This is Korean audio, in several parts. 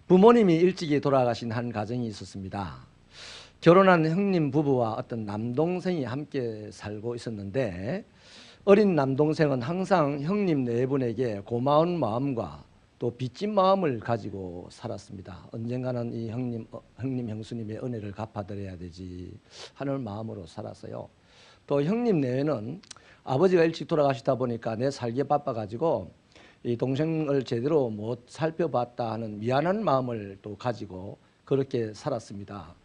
부모님이 일찍이 돌아가신 한 가정이 있었습니다. 결혼한 형님 부부와 어떤 남동생이 함께 살고 있었는데, 어린 남동생은 항상 형님 네 분에게 고마운 마음과 또 빚진 마음을 가지고 살았습니다. 언젠가는 이 형님 형수님의 은혜를 갚아드려야 되지 하는 마음으로 살았어요. 또 형님 내외는 아버지가 일찍 돌아가시다 보니까 내 살기에 바빠가지고 이 동생을 제대로 못 살펴봤다 하는 미안한 마음을 또 가지고 그렇게 살았습니다.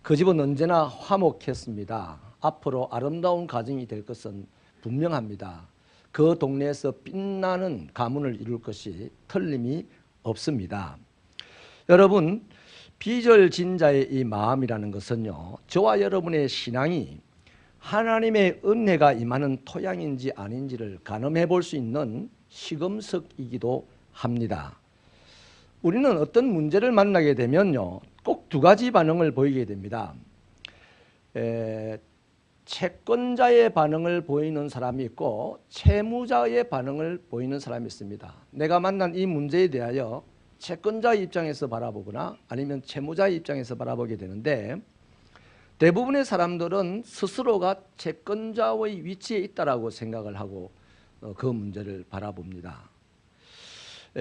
그 집은 언제나 화목했습니다. 앞으로 아름다운 가정이 될 것은 분명합니다. 그 동네에서 빛나는 가문을 이룰 것이 틀림이 없습니다. 여러분, 비절진자의 이 마음이라는 것은요, 저와 여러분의 신앙이 하나님의 은혜가 임하는 토양인지 아닌지를 가늠해 볼 수 있는 시금석이기도 합니다. 우리는 어떤 문제를 만나게 되면요, 꼭 두 가지 반응을 보이게 됩니다. 채권자의 반응을 보이는 사람이 있고 채무자의 반응을 보이는 사람이 있습니다. 내가 만난 이 문제에 대하여 채권자의 입장에서 바라보거나 아니면 채무자의 입장에서 바라보게 되는데, 대부분의 사람들은 스스로가 채권자의 위치에 있다라고 생각을 하고 그 문제를 바라봅니다.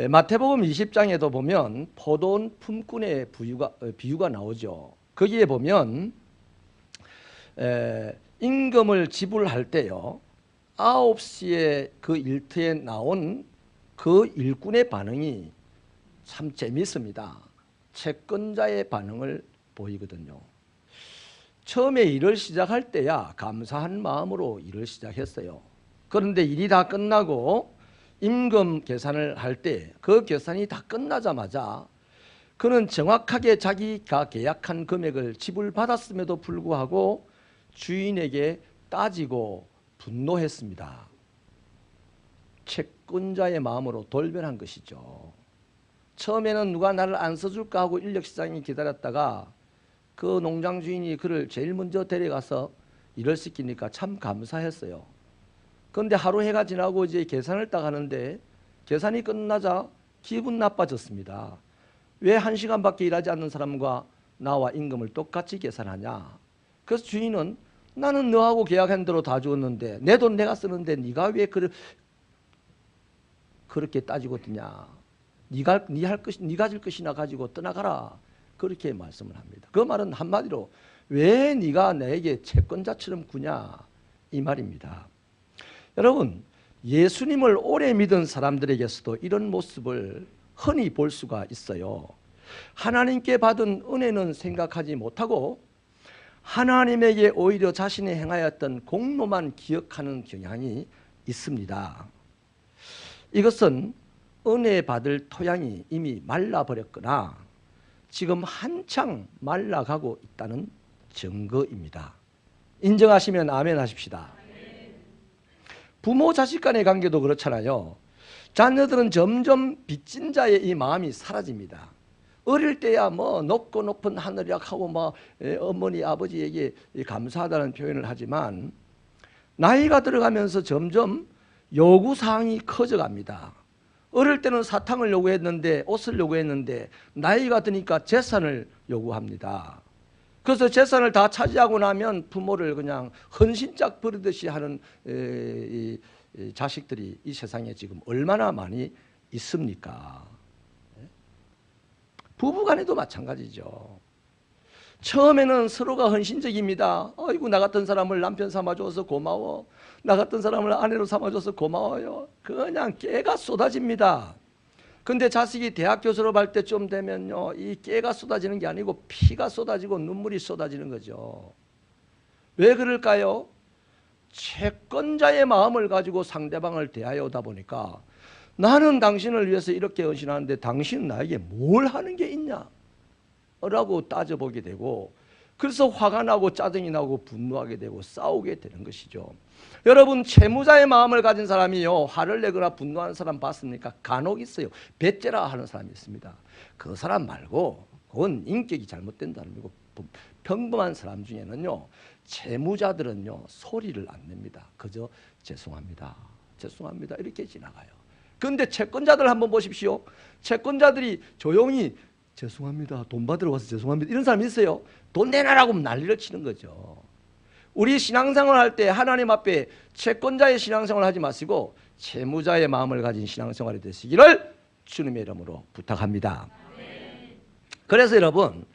마태복음 20장에도 보면 포도원 품꾼의 비유가 나오죠. 거기에 보면 임금을 지불할 때요, 9시에 그 일터에 나온 그 일꾼의 반응이 참 재미있습니다. 채권자의 반응을 보이거든요. 처음에 일을 시작할 때야 감사한 마음으로 일을 시작했어요. 그런데 일이 다 끝나고 임금 계산을 할 때 그 계산이 다 끝나자마자 그는 정확하게 자기가 계약한 금액을 지불받았음에도 불구하고 주인에게 따지고 분노했습니다. 채권자의 마음으로 돌변한 것이죠. 처음에는 누가 나를 안 써줄까 하고 인력시장에 기다렸다가 그 농장 주인이 그를 제일 먼저 데려가서 일을 시키니까 참 감사했어요. 그런데 하루 해가 지나고 이제 계산을 딱 하는데 계산이 끝나자 기분 나빠졌습니다. 왜 1시간밖에 일하지 않는 사람과 나와 임금을 똑같이 계산하냐. 그래서 주인은 나는 너하고 계약한 대로 다 주었는데 내 돈 내가 쓰는데 네가 왜 그렇게 따지고 드냐. 네가 질 것이나 가지고 떠나가라. 그렇게 말씀을 합니다. 그 말은 한마디로 왜 네가 내게 채권자처럼 구냐 이 말입니다. 여러분, 예수님을 오래 믿은 사람들에게서도 이런 모습을 흔히 볼 수가 있어요. 하나님께 받은 은혜는 생각하지 못하고 하나님에게 오히려 자신이 행하였던 공로만 기억하는 경향이 있습니다. 이것은 은혜 받을 토양이 이미 말라버렸거나 지금 한창 말라가고 있다는 증거입니다. 인정하시면 아멘 하십시다. 부모 자식 간의 관계도 그렇잖아요. 자녀들은 점점 빚진 자의 이 마음이 사라집니다. 어릴 때야 뭐 높고 높은 하늘이라 하고 뭐 어머니 아버지에게 감사하다는 표현을 하지만 나이가 들어가면서 점점 요구사항이 커져갑니다. 어릴 때는 사탕을 요구했는데 옷을 요구했는데 나이가 드니까 재산을 요구합니다. 그래서 재산을 다 차지하고 나면 부모를 그냥 헌신짝 버리듯이 하는 이 자식들이 이 세상에 지금 얼마나 많이 있습니까? 부부간에도 마찬가지죠. 처음에는 서로가 헌신적입니다. 아이고 나 같은 사람을 남편 삼아줘서 고마워. 나 같은 사람을 아내로 삼아줘서 고마워요. 그냥 깨가 쏟아집니다. 근데 자식이 대학교 졸업할 때쯤 되면요, 이 깨가 쏟아지는 게 아니고 피가 쏟아지고 눈물이 쏟아지는 거죠. 왜 그럴까요? 채권자의 마음을 가지고 상대방을 대하여 오다 보니까 나는 당신을 위해서 이렇게 헌신하는데 당신은 나에게 뭘 하는 게 있냐? 라고 따져보게 되고, 그래서 화가 나고 짜증이 나고 분노하게 되고 싸우게 되는 것이죠. 여러분, 채무자의 마음을 가진 사람이요, 화를 내거나 분노하는 사람 봤습니까? 간혹 있어요. 배째라 하는 사람이 있습니다. 그 사람 말고 그건 인격이 잘못된 사람이고, 평범한 사람 중에는요, 채무자들은요 소리를 안 냅니다. 그저 죄송합니다, 죄송합니다 이렇게 지나가요. 그런데 채권자들 한번 보십시오. 채권자들이 조용히 죄송합니다. 돈 받으러 와서 죄송합니다. 이런 사람이 있어요. 돈 내놔라고 난리를 치는 거죠. 우리 신앙생활 할 때 하나님 앞에 채권자의 신앙생활 하지 마시고 채무자의 마음을 가진 신앙생활이 되시기를 주님의 이름으로 부탁합니다. 그래서 여러분,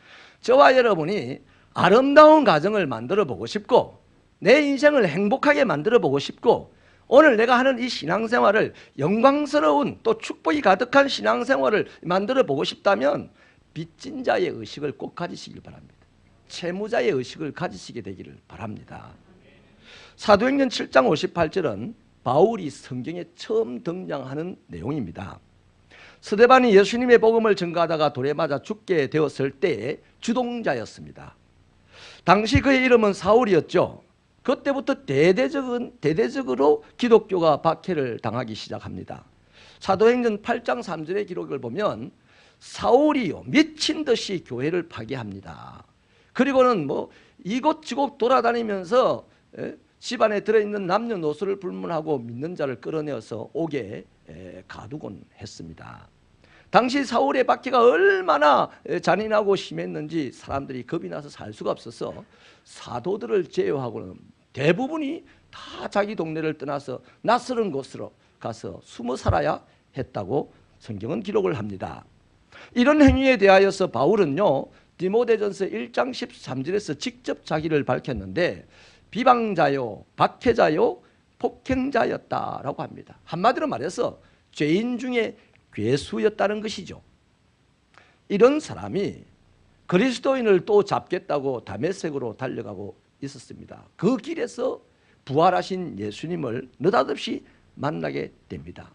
저와 여러분이 아름다운 가정을 만들어 보고 싶고 내 인생을 행복하게 만들어 보고 싶고 오늘 내가 하는 이 신앙생활을 영광스러운 또 축복이 가득한 신앙생활을 만들어 보고 싶다면 빚진 자의 의식을 꼭 가지시길 바랍니다. 채무자의 의식을 가지시게 되기를 바랍니다. 사도행전 7장 58절은 바울이 성경에 처음 등장하는 내용입니다. 스데반이 예수님의 복음을 전가하다가 돌에 맞아 죽게 되었을 때의 주동자였습니다. 당시 그의 이름은 사울이었죠. 그때부터 대대적으로 기독교가 박해를 당하기 시작합니다. 사도행전 8장 3절의 기록을 보면 사울이요 미친 듯이 교회를 파괴합니다. 그리고는 뭐 이곳저곳 돌아다니면서 집안에 들어있는 남녀노소를 불문하고 믿는 자를 끌어내어서 옥에 가두곤 했습니다. 당시 사울의 박해가 얼마나 잔인하고 심했는지 사람들이 겁이 나서 살 수가 없어서 사도들을 제외하고는 대부분이 다 자기 동네를 떠나서 낯설은 곳으로 가서 숨어 살아야 했다고 성경은 기록을 합니다. 이런 행위에 대하여서 바울은요 디모데전서 1장 13절에서 직접 자기를 밝혔는데 비방자요, 박해자요, 폭행자였다라고 합니다. 한마디로 말해서 죄인 중에 괴수였다는 것이죠. 이런 사람이 그리스도인을 또 잡겠다고 다메섹으로 달려가고 있었습니다. 그 길에서 부활하신 예수님을 느닷없이 만나게 됩니다.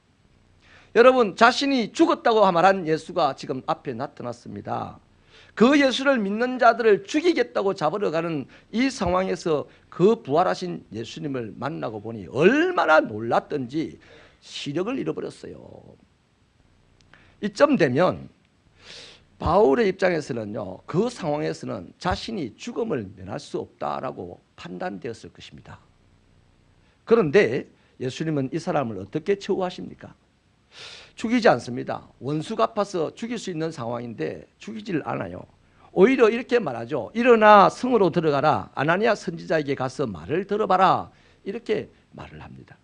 여러분, 자신이 죽었다고 말한 예수가 지금 앞에 나타났습니다. 그 예수를 믿는 자들을 죽이겠다고 잡으러 가는 이 상황에서 그 부활하신 예수님을 만나고 보니 얼마나 놀랐던지 시력을 잃어버렸어요. 이쯤 되면 바울의 입장에서는요, 그 상황에서는 자신이 죽음을 면할 수 없다라고 판단되었을 것입니다. 그런데 예수님은 이 사람을 어떻게 처우하십니까? 죽이지 않습니다. 원수 갚아서 죽일 수 있는 상황인데 죽이질 않아요. 오히려 이렇게 말하죠. 일어나 성으로 들어가라. 아나니아 선지자에게 가서 말을 들어봐라. 이렇게 말을 합니다.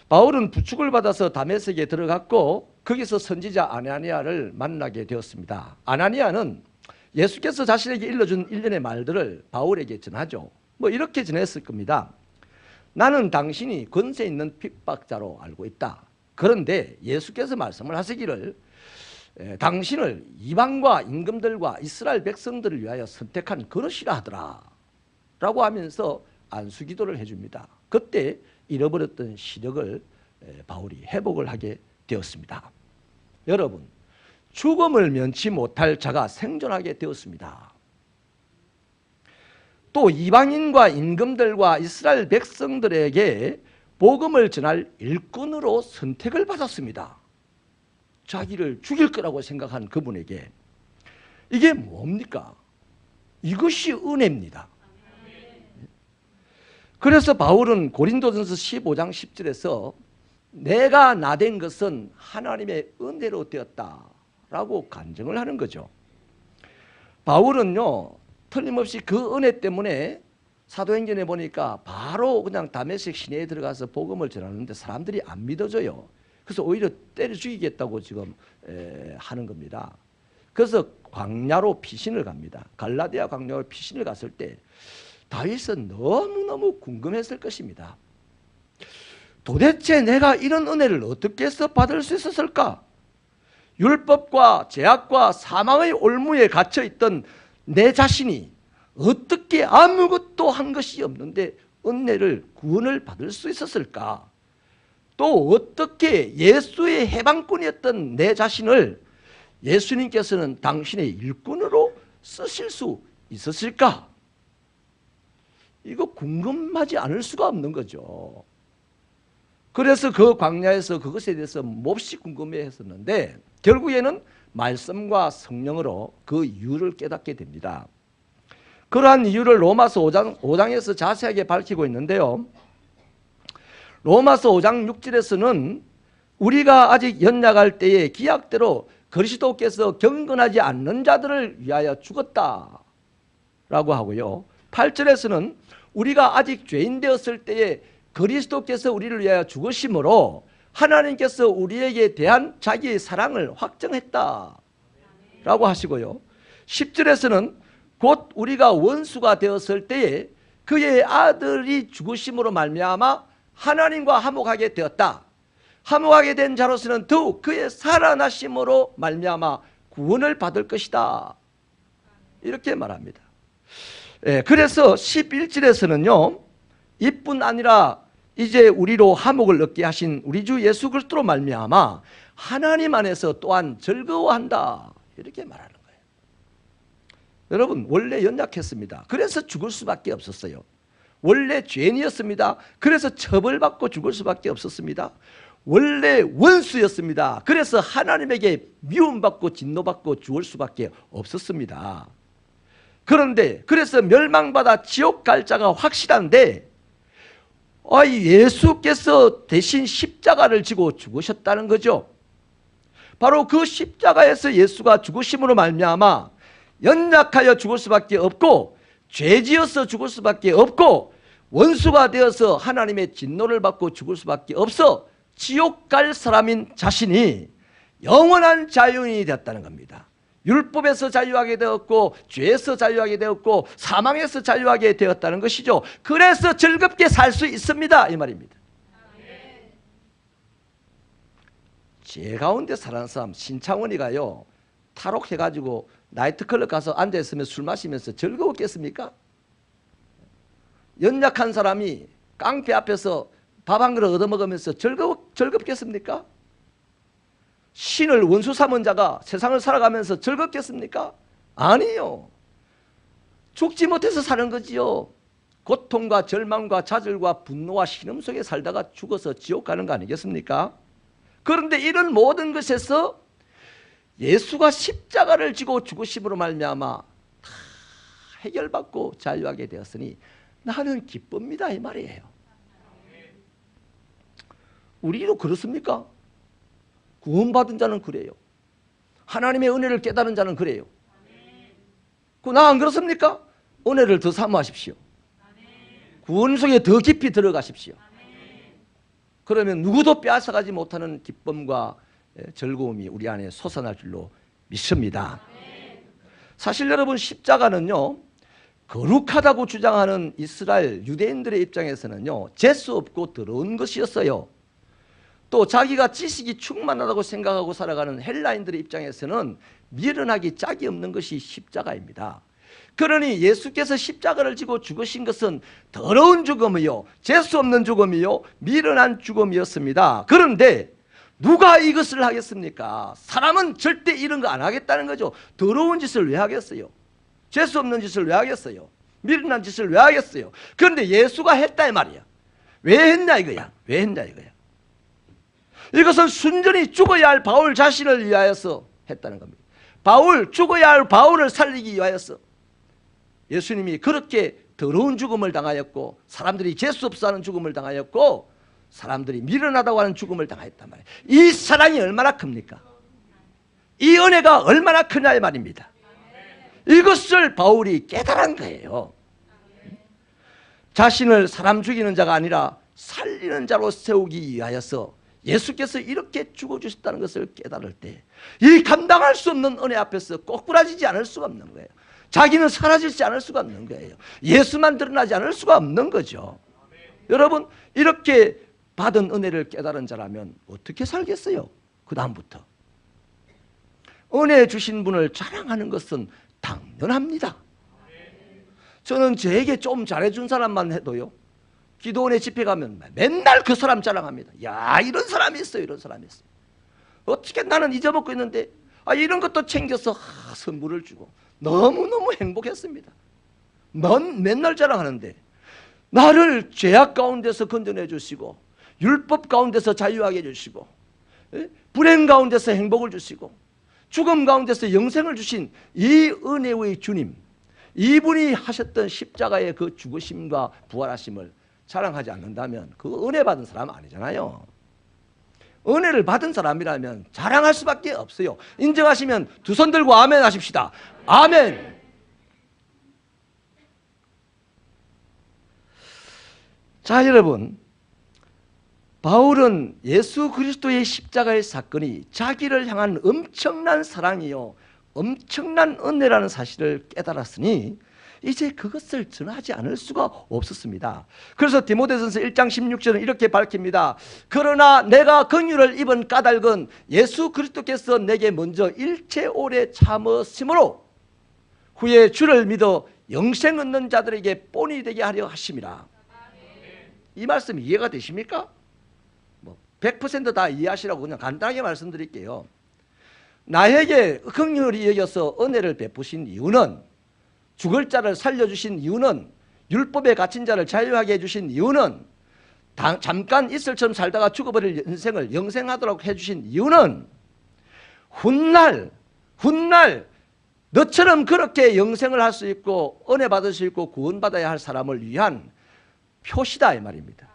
바울은 부축을 받아서 다메섹에 들어갔고 거기서 선지자 아나니아를 만나게 되었습니다. 아나니아는 예수께서 자신에게 일러준 일련의 말들을 바울에게 전하죠. 뭐 이렇게 전했을 겁니다. 나는 당신이 권세 있는 핍박자로 알고 있다. 그런데 예수께서 말씀을 하시기를 당신을 이방과 임금들과 이스라엘 백성들을 위하여 선택한 그릇이라 하더라 라고 하면서 안수기도를 해줍니다. 그때 잃어버렸던 시력을 바울이 회복을 하게 되었습니다. 여러분, 죽음을 면치 못할 자가 생존하게 되었습니다. 또 이방인과 임금들과 이스라엘 백성들에게 복음을 전할 일꾼으로 선택을 받았습니다. 자기를 죽일 거라고 생각한 그분에게. 이게 뭡니까? 이것이 은혜입니다. 그래서 바울은 고린도전서 15장 10절에서 내가 나된 것은 하나님의 은혜로 되었다라고 간증을 하는 거죠. 바울은요 틀림없이 그 은혜 때문에 사도행전에 보니까 바로 그냥 다메섹 시내에 들어가서 복음을 전하는데 사람들이 안 믿어져요. 그래서 오히려 때려 죽이겠다고 지금 하는 겁니다. 그래서 광야로 피신을 갑니다. 갈라디아 광야로 피신을 갔을 때 다윗은 너무너무 궁금했을 것입니다. 도대체 내가 이런 은혜를 어떻게 해서 받을 수 있었을까? 율법과 죄악과 사망의 올무에 갇혀있던 내 자신이 어떻게 아무것도 한 것이 없는데 은혜를 구원을 받을 수 있었을까? 또 어떻게 예수의 해방꾼이었던 내 자신을 예수님께서는 당신의 일꾼으로 쓰실 수 있었을까? 이거 궁금하지 않을 수가 없는 거죠. 그래서 그 광야에서 그것에 대해서 몹시 궁금해했었는데 결국에는 말씀과 성령으로 그 이유를 깨닫게 됩니다. 그러한 이유를 로마서 5장에서 자세하게 밝히고 있는데요. 로마서 5장 6절에서는 우리가 아직 연약할 때에 기약대로 그리스도께서 경건하지 않는 자들을 위하여 죽었다 라고 하고요. 8절에서는 우리가 아직 죄인 되었을 때에 그리스도께서 우리를 위하여 죽으심으로 하나님께서 우리에게 대한 자기의 사랑을 확정했다 라고 하시고요. 10절에서는 곧 우리가 원수가 되었을 때에 그의 아들이 죽으심으로 말미암아 하나님과 화목하게 되었다. 화목하게 된 자로서는 더욱 그의 살아나심으로 말미암아 구원을 받을 것이다. 이렇게 말합니다. 그래서 11절에서는요. 이뿐 아니라 이제 우리로 화목을 얻게 하신 우리 주 예수 그리스도로 말미암아 하나님 안에서 또한 즐거워한다. 이렇게 말하는 거예요. 여러분 원래 연약했습니다. 그래서 죽을 수밖에 없었어요. 원래 죄인이었습니다. 그래서 처벌받고 죽을 수밖에 없었습니다. 원래 원수였습니다. 그래서 하나님에게 미움받고 진노받고 죽을 수밖에 없었습니다. 그런데 그래서 멸망받아 지옥 갈 자가 확실한데 예수께서 대신 십자가를 지고 죽으셨다는 거죠. 바로 그 십자가에서 예수가 죽으심으로 말미암아 연약하여 죽을 수밖에 없고 죄지어서 죽을 수밖에 없고 원수가 되어서 하나님의 진노를 받고 죽을 수밖에 없어 지옥 갈 사람인 자신이 영원한 자유인이 되었다는 겁니다. 율법에서 자유하게 되었고 죄에서 자유하게 되었고 사망에서 자유하게 되었다는 것이죠. 그래서 즐겁게 살 수 있습니다 이 말입니다. 죄 가운데 사는 사람 신창원이가요 탈옥해가지고 나이트클럽 가서 앉아있으면 술 마시면서 즐거웠겠습니까? 연약한 사람이 깡패 앞에서 밥 한 그릇 얻어먹으면서 즐겁겠습니까? 신을 원수 삼은 자가 세상을 살아가면서 즐겁겠습니까? 아니요. 죽지 못해서 사는 거지요. 고통과 절망과 좌절과 분노와 신음 속에 살다가 죽어서 지옥 가는 거 아니겠습니까? 그런데 이런 모든 것에서 예수가 십자가를 지고 죽으심으로 말미암아 다 해결받고 자유하게 되었으니 나는 기쁩니다 이 말이에요. 우리도 그렇습니까? 구원받은 자는 그래요. 하나님의 은혜를 깨달은 자는 그래요. 나 안 그렇습니까? 은혜를 더 사모하십시오. 구원 속에 더 깊이 들어가십시오. 그러면 누구도 빼앗아가지 못하는 기쁨과 즐거움이 우리 안에 솟아날 줄로 믿습니다. 사실 여러분 십자가는요 거룩하다고 주장하는 이스라엘 유대인들의 입장에서는요 재수 없고 더러운 것이었어요. 또 자기가 지식이 충만하다고 생각하고 살아가는 헬라인들의 입장에서는 미련하기 짝이 없는 것이 십자가입니다. 그러니 예수께서 십자가를 지고 죽으신 것은 더러운 죽음이요 재수 없는 죽음이요 미련한 죽음이었습니다. 그런데 누가 이것을 하겠습니까? 사람은 절대 이런 거 안 하겠다는 거죠. 더러운 짓을 왜 하겠어요? 재수 없는 짓을 왜 하겠어요? 미련한 짓을 왜 하겠어요? 그런데 예수가 했다 이 말이야. 왜 했냐 이거야. 왜 했냐 이거야. 이것은 순전히 죽어야 할 바울 자신을 위하여서 했다는 겁니다. 죽어야 할 바울을 살리기 위하여서 예수님이 그렇게 더러운 죽음을 당하였고 사람들이 재수없어 하는 죽음을 당하였고 사람들이 미련하다고 하는 죽음을 당하였단 말이에요. 이 사랑이 얼마나 큽니까? 이 은혜가 얼마나 크냐 이 말입니다. 이것을 바울이 깨달은 거예요. 자신을 사람 죽이는 자가 아니라 살리는 자로 세우기 위하여서 예수께서 이렇게 죽어주셨다는 것을 깨달을 때 이 감당할 수 없는 은혜 앞에서 꼬꾸라지지 않을 수가 없는 거예요. 자기는 사라지지 않을 수가 없는 거예요. 예수만 드러나지 않을 수가 없는 거죠. 여러분 이렇게 받은 은혜를 깨달은 자라면 어떻게 살겠어요? 그 다음부터 은혜 주신 분을 자랑하는 것은 당연합니다. 저는 저에게 좀 잘해준 사람만 해도요 기도원에 집회 가면 맨날 그 사람 자랑합니다. 야 이런 사람이 있어요. 이런 사람이 있어요. 어떻게 나는 잊어먹고 있는데 이런 것도 챙겨서 선물을 주고 너무너무 행복했습니다. 넌 맨날 자랑하는데 나를 죄악 가운데서 건져내 주시고 율법 가운데서 자유하게 해주시고 불행 가운데서 행복을 주시고 죽음 가운데서 영생을 주신 이 은혜의 주님, 이분이 하셨던 십자가의 그 죽으심과 부활하심을 자랑하지 않는다면 그 은혜 받은 사람 아니잖아요. 은혜를 받은 사람이라면 자랑할 수밖에 없어요. 인정하시면 두 손 들고 아멘 하십시다. 아멘. 자, 여러분, 바울은 예수 그리스도의 십자가의 사건이 자기를 향한 엄청난 사랑이요, 엄청난 은혜라는 사실을 깨달았으니 이제 그것을 전하지 않을 수가 없었습니다. 그래서 디모데전서 1장 16절은 이렇게 밝힙니다. 그러나 내가 긍휼을 입은 까닭은 예수 그리스도께서 내게 먼저 일체 오래 참으심으로 후에 주를 믿어 영생 얻는 자들에게 본이 되게 하려 하심이라. 이 말씀 이해가 되십니까? 100%다 이해하시라고 그냥 간단하게 말씀드릴게요. 나에게 긍휼히 여겨서 은혜를 베푸신 이유는, 죽을 자를 살려주신 이유는, 율법에 갇힌 자를 자유하게 해주신 이유는, 잠깐 이슬처럼 살다가 죽어버릴 인생을 영생하도록 해주신 이유는 훗날 너처럼 그렇게 영생을 할 수 있고 은혜 받을 수 있고 구원받아야 할 사람을 위한 표시다, 이 말입니다.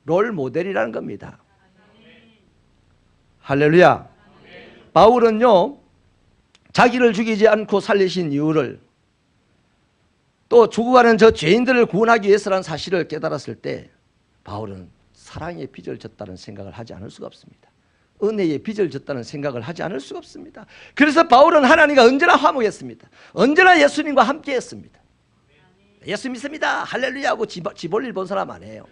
롤 모델이라는 겁니다. 할렐루야. 바울은요, 자기를 죽이지 않고 살리신 이유를, 또 죽어가는 저 죄인들을 구원하기 위해서라는 사실을 깨달았을 때 바울은 사랑의 빚을 졌다는 생각을 하지 않을 수가 없습니다. 은혜의 빚을 졌다는 생각을 하지 않을 수가 없습니다. 그래서 바울은 하나님과 언제나 화목했습니다. 언제나 예수님과 함께 했습니다. 예수 믿습니다, 할렐루야 하고 지 볼일 본 사람 아니에요.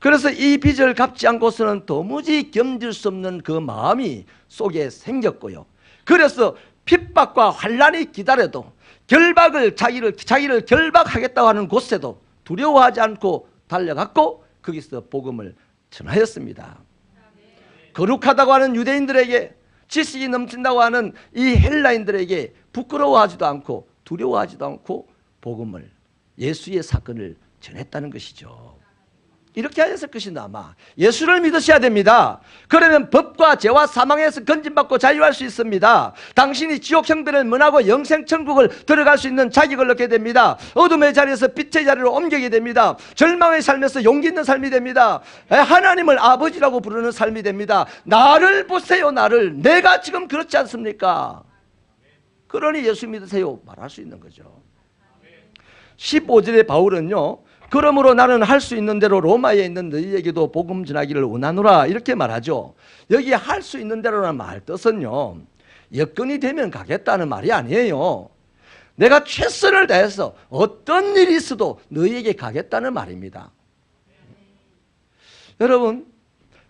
그래서 이 빚을 갚지 않고서는 도무지 견딜 수 없는 그 마음이 속에 생겼고요. 그래서 핍박과 환난이 기다려도 자기를 결박하겠다고 하는 곳에도 두려워하지 않고 달려갔고 거기서 복음을 전하였습니다. 거룩하다고 하는 유대인들에게, 지식이 넘친다고 하는 이 헬라인들에게 부끄러워하지도 않고 두려워하지도 않고 복음을, 예수의 사건을 전했다는 것이죠. 이렇게 하였을 것인데 아마 예수를 믿으셔야 됩니다. 그러면 법과 죄와 사망에서 건진받고 자유할 수 있습니다. 당신이 지옥 형벌을 면하고 영생 천국을 들어갈 수 있는 자격을 얻게 됩니다. 어둠의 자리에서 빛의 자리로 옮기게 됩니다. 절망의 삶에서 용기 있는 삶이 됩니다. 하나님을 아버지라고 부르는 삶이 됩니다. 나를 보세요, 나를. 내가 지금 그렇지 않습니까? 그러니 예수 믿으세요 말할 수 있는 거죠. 15절에 바울은요, 그러므로 나는 할 수 있는 대로 로마에 있는 너희에게도 복음 전하기를 원하노라, 이렇게 말하죠. 여기 할 수 있는 대로라는 말 뜻은요, 여건이 되면 가겠다는 말이 아니에요. 내가 최선을 다해서 어떤 일이 있어도 너희에게 가겠다는 말입니다. 여러분,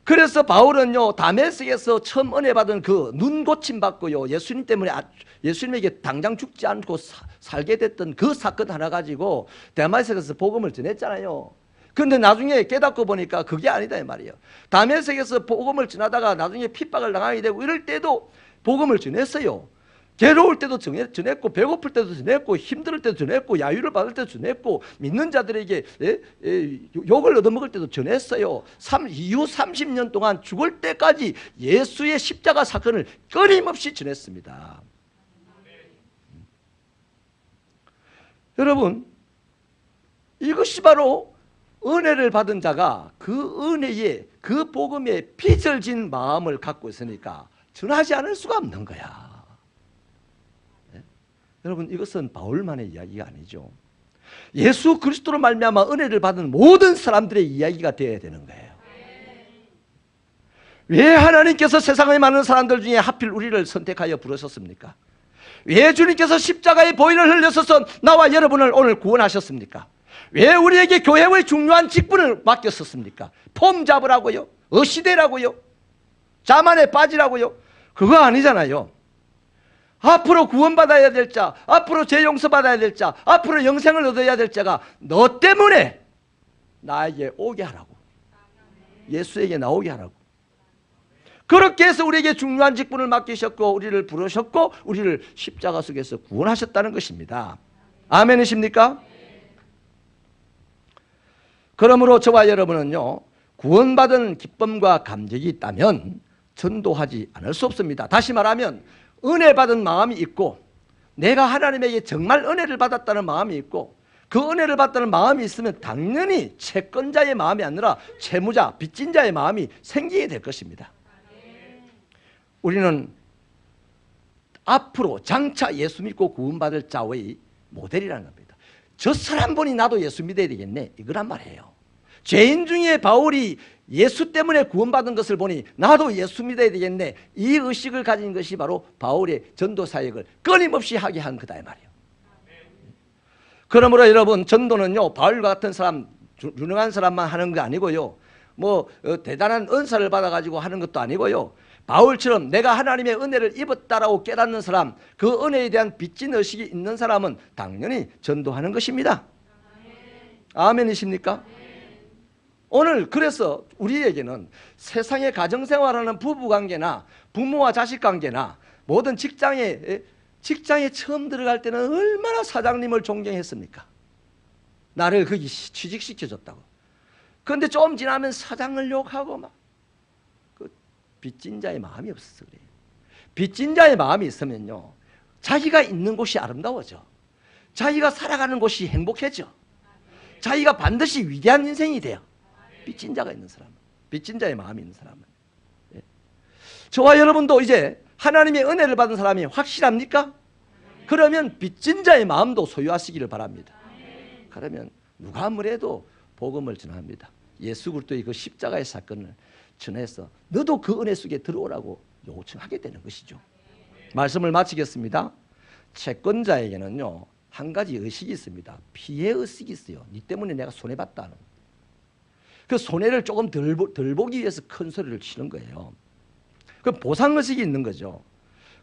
그래서 바울은요, 다메섹에서 처음 은혜 받은 그 눈 고침 받고요, 예수님 때문에 예수님에게 당장 죽지 않고 살게 됐던 그 사건 하나 가지고 다메섹에서 복음을 전했잖아요. 그런데 나중에 깨닫고 보니까 그게 아니다, 이 말이에요. 다메섹에서 복음을 전하다가 나중에 핍박을 당하게 되고 이럴 때도 복음을 전했어요. 괴로울 때도 전했고, 배고플 때도 전했고, 힘들 때도 전했고, 야유를 받을 때도 전했고, 믿는 자들에게 욕을 얻어먹을 때도 전했어요. 이후 30년 동안 죽을 때까지 예수의 십자가 사건을 끊임없이 전했습니다. 여러분, 이것이 바로 은혜를 받은 자가 그 은혜에, 그 복음에 빚을 진 마음을 갖고 있으니까 전하지 않을 수가 없는 거야. 여러분, 이것은 바울만의 이야기가 아니죠. 예수 그리스도로 말미암아 은혜를 받은 모든 사람들의 이야기가 되어야 되는 거예요. 왜 하나님께서 세상의 많은 사람들 중에 하필 우리를 선택하여 부르셨습니까? 왜 주님께서 십자가의 보혈을 흘려서서 나와 여러분을 오늘 구원하셨습니까? 왜 우리에게 교회의 중요한 직분을 맡겼었습니까? 폼 잡으라고요? 어시대라고요? 자만에 빠지라고요? 그거 아니잖아요. 앞으로 구원받아야 될 자, 앞으로 죄 용서받아야 될 자, 앞으로 영생을 얻어야 될 자가 너 때문에 나에게 오게 하라고, 예수에게 나오게 하라고. 그렇게 해서 우리에게 중요한 직분을 맡기셨고 우리를 부르셨고 우리를 십자가 속에서 구원하셨다는 것입니다. 아멘이십니까? 그러므로 저와 여러분은요, 구원받은 기쁨과 감격이 있다면 전도하지 않을 수 없습니다. 다시 말하면 은혜 받은 마음이 있고 내가 하나님에게 정말 은혜를 받았다는 마음이 있고 그 은혜를 받다는 마음이 있으면 당연히 채권자의 마음이 아니라 채무자, 빚진 자의 마음이 생기게 될 것입니다. 우리는 앞으로 장차 예수 믿고 구원받을 자의 모델이라는 겁니다. 저 사람 보니 나도 예수 믿어야 되겠네, 이거란 말이에요. 죄인 중에 바울이 예수 때문에 구원받은 것을 보니 나도 예수 믿어야 되겠네, 이 의식을 가진 것이 바로 바울의 전도 사역을 끊임없이 하게 한 거다 이 말이에요. 그러므로 여러분, 전도는요 바울과 같은 사람, 유능한 사람만 하는 게 아니고요, 뭐 대단한 은사를 받아가지고 하는 것도 아니고요, 바울처럼 내가 하나님의 은혜를 입었다라고 깨닫는 사람, 그 은혜에 대한 빚진 의식이 있는 사람은 당연히 전도하는 것입니다. 아멘이십니까? 오늘 그래서 우리에게는 세상의 가정생활하는 부부관계나 부모와 자식관계나 모든 직장에 처음 들어갈 때는 얼마나 사장님을 존경했습니까? 나를 거기 취직시켜줬다고. 그런데 좀 지나면 사장을 욕하고 막. 빚진 자의 마음이 없어서 그래요. 빚진 자의 마음이 있으면요, 자기가 있는 곳이 아름다워져. 자기가 살아가는 곳이 행복해져. 자기가 반드시 위대한 인생이 돼요. 빚진 자가 있는 사람은, 빚진 자의 마음이 있는 사람은. 예. 저와 여러분도 이제 하나님의 은혜를 받은 사람이 확실합니까? 그러면 빚진 자의 마음도 소유하시기를 바랍니다. 그러면 누가 뭐래도 복음을 전합니다. 예수 그리스도의 그 십자가의 사건을 전해서 너도 그 은혜 속에 들어오라고 요청하게 되는 것이죠. 말씀을 마치겠습니다. 채권자에게는요 한 가지 의식이 있습니다. 피해 의식이 있어요. 네 때문에 내가 손해봤다는. 그 손해를 조금 덜 보기 위해서 큰 소리를 치는 거예요. 그 보상의식이 있는 거죠.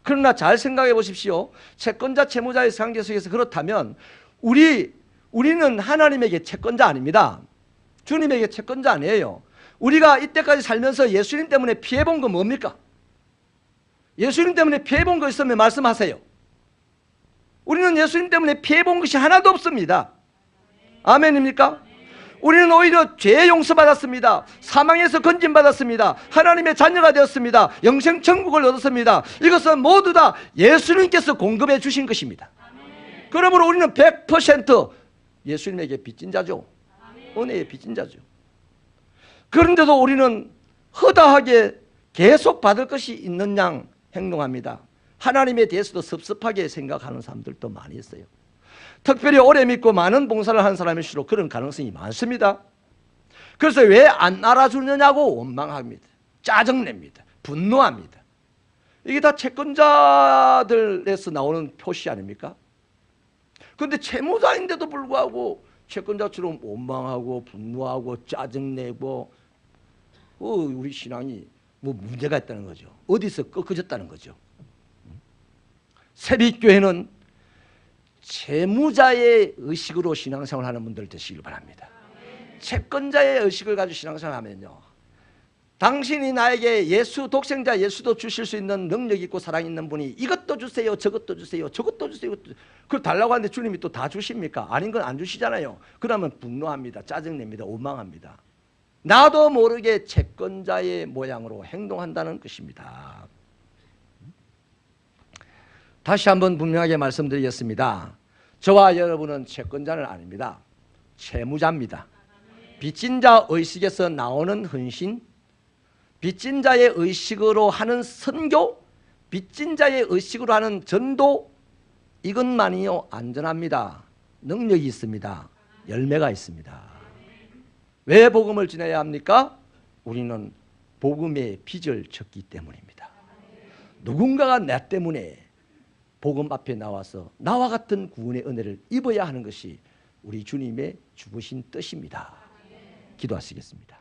그러나 잘 생각해 보십시오. 채권자 채무자의 관계 속에서 그렇다면 우리는 하나님에게 채권자 아닙니다. 주님에게 채권자 아니에요. 우리가 이때까지 살면서 예수님 때문에 피해본 거 뭡니까? 예수님 때문에 피해본 거 있으면 말씀하세요. 우리는 예수님 때문에 피해본 것이 하나도 없습니다. 아멘입니까? 우리는 오히려 죄 용서받았습니다. 사망에서 건진받았습니다. 하나님의 자녀가 되었습니다. 영생 천국을 얻었습니다. 이것은 모두 다 예수님께서 공급해 주신 것입니다. 그러므로 우리는 100% 예수님에게 빚진 자죠. 은혜의 빚진 자죠. 그런데도 우리는 허다하게 계속 받을 것이 있는 양 행동합니다. 하나님에 대해서도 섭섭하게 생각하는 사람들도 많이 있어요. 특별히 오래 믿고 많은 봉사를 하는 사람일수록 그런 가능성이 많습니다. 그래서 왜 안 알아주느냐고 원망합니다. 짜증냅니다. 분노합니다. 이게 다 채권자들에서 나오는 표시 아닙니까? 그런데 채무자인데도 불구하고 채권자처럼 원망하고 분노하고 짜증내고 우리 신앙이 뭐 문제가 있다는 거죠. 어디서 꺾어졌다는 거죠. 새빛교회는 채무자의 의식으로 신앙생활을 하는 분들 되시길 바랍니다. 채권자의 의식을 가지고 신앙생활을 하면요, 당신이 나에게 예수, 독생자 예수도 주실 수 있는 능력 있고 사랑 있는 분이 이것도 주세요, 저것도 주세요, 저것도 주세요, 그걸 달라고 하는데 주님이 또 다 주십니까? 아닌 건 안 주시잖아요. 그러면 분노합니다. 짜증냅니다. 원망합니다. 나도 모르게 채권자의 모양으로 행동한다는 것입니다. 다시 한번 분명하게 말씀드리겠습니다. 저와 여러분은 채권자는 아닙니다. 채무자입니다. 빚진 자 의식에서 나오는 헌신, 빚진 자의 의식으로 하는 선교, 빚진 자의 의식으로 하는 전도, 이것만이요 안전합니다. 능력이 있습니다. 열매가 있습니다. 왜 복음을 전해야 합니까? 우리는 복음의 빚을 졌기 때문입니다. 누군가가 나 때문에 복음 앞에 나와서 나와 같은 구원의 은혜를 입어야 하는 것이 우리 주님의 주부신 뜻입니다. 기도하시겠습니다.